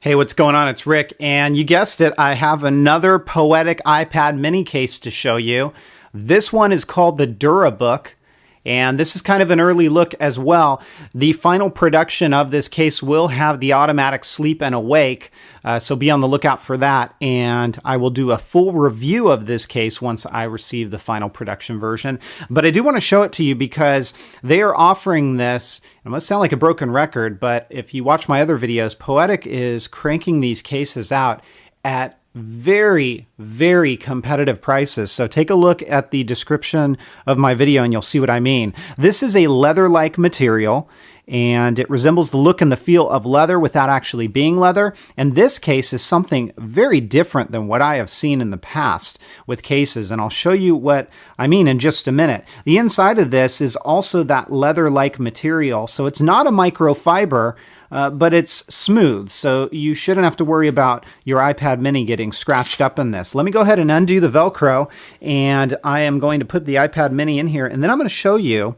Hey, what's going on? It's Rick, and you guessed it, I have another Poetic iPad mini case to show you. This one is called the Dura Book, and this is kind of an early look as well. The final production of this case will have the automatic sleep and awake, so be on the lookout for that, and I will do a full review of this case once I receive the final production version. But I do want to show it to you because they are offering this. It must sound like a broken record, but if you watch my other videos, Poetic is cranking these cases out at very, very competitive prices. So take a look at the description of my video and you'll see what I mean. This is a leather-like material, and it resembles the look and the feel of leather without actually being leather. And this case is something very different than what I have seen in the past with cases, and I'll show you what I mean in just a minute. The inside of this is also that leather-like material, so it's not a microfiber, but it's smooth, so you shouldn't have to worry about your iPad mini getting scratched up in this. Let me go ahead and undo the Velcro, and I am going to put the iPad mini in here, and then I'm going to show you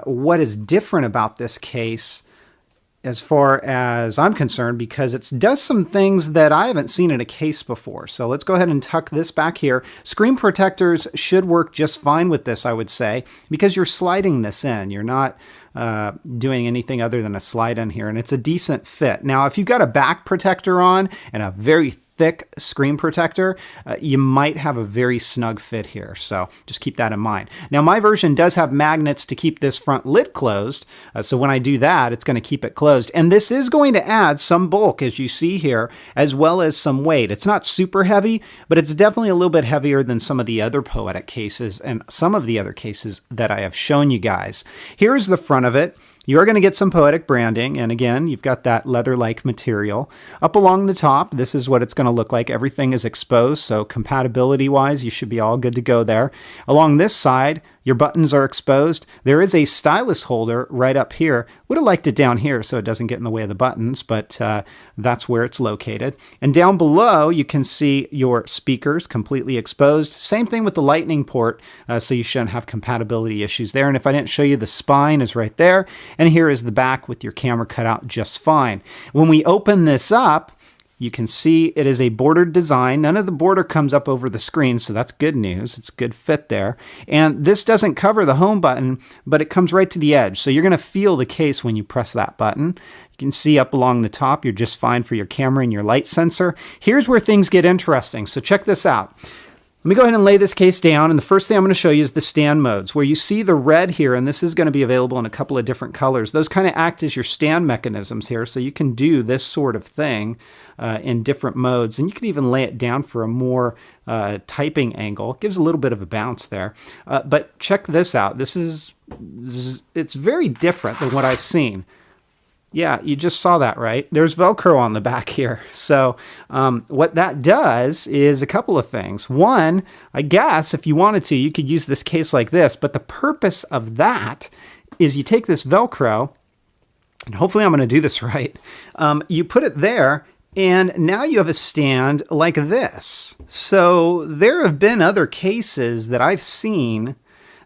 what is different about this case as far as I'm concerned, because it does some things that I haven't seen in a case before. So let's go ahead and tuck this back here. Screen protectors should work just fine with this, I would say, because you're sliding this in. You're not doing anything other than a slide in here, and it's a decent fit. Now, if you've got a back protector on and a very thick screen protector, you might have a very snug fit here, so just keep that in mind. Now, my version does have magnets to keep this front lid closed, so when I do that, it's going to keep it closed. And this is going to add some bulk, as you see here, as well as some weight. It's not super heavy, but it's definitely a little bit heavier than some of the other Poetic cases and some of the other cases that I have shown you guys. Here's the front of it. You are going to get some Poetic branding, and again, you've got that leather-like material. Up along the top, this is what it's going to look like. Everything is exposed, so compatibility-wise, you should be all good to go there. Along this side, your buttons are exposed. There is a stylus holder right up here. Would have liked it down here so it doesn't get in the way of the buttons, but that's where it's located. And down below, you can see your speakers completely exposed. Same thing with the lightning port, so you shouldn't have compatibility issues there. And if I didn't show you, the spine is right there. And here is the back with your camera cut out just fine. When we open this up, you can see it is a bordered design. None of the border comes up over the screen, so that's good news. It's a good fit there. And this doesn't cover the home button, but it comes right to the edge. So you're going to feel the case when you press that button. You can see up along the top, you're just fine for your camera and your light sensor. Here's where things get interesting. So check this out. Let me go ahead and lay this case down, and the first thing I'm going to show you is the stand modes, where you see the red here, and this is going to be available in a couple of different colors. Those kind of act as your stand mechanisms here, so you can do this sort of thing in different modes, and you can even lay it down for a more typing angle. It gives a little bit of a bounce there. But check this out. It's very different than what I've seen. Yeah, you just saw that, right? There's Velcro on the back here. So what that does is a couple of things. One, I guess if you wanted to, you could use this case like this, but the purpose of that is you take this Velcro, and hopefully I'm going to do this right, you put it there, and now you have a stand like this. So there have been other cases that I've seen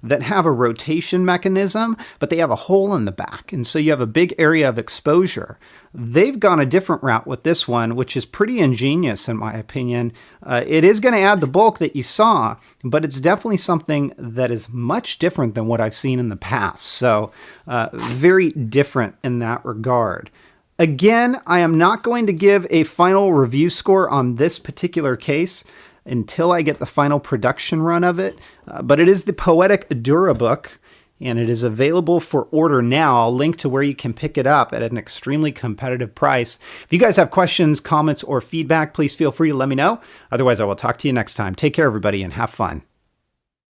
that have a rotation mechanism, but they have a hole in the back, and so you have a big area of exposure. They've gone a different route with this one, which is pretty ingenious in my opinion. It is going to add the bulk that you saw, but it's definitely something that is much different than what I've seen in the past. So very different in that regard. Again, I am not going to give a final review score on this particular case until I get the final production run of it, but it is the Poetic Dura Book, and it is available for order now. I'll link to where you can pick it up at an extremely competitive price. If you guys have questions, comments, or feedback, please feel free to let me know. Otherwise, I will talk to you next time. Take care, everybody, and have fun.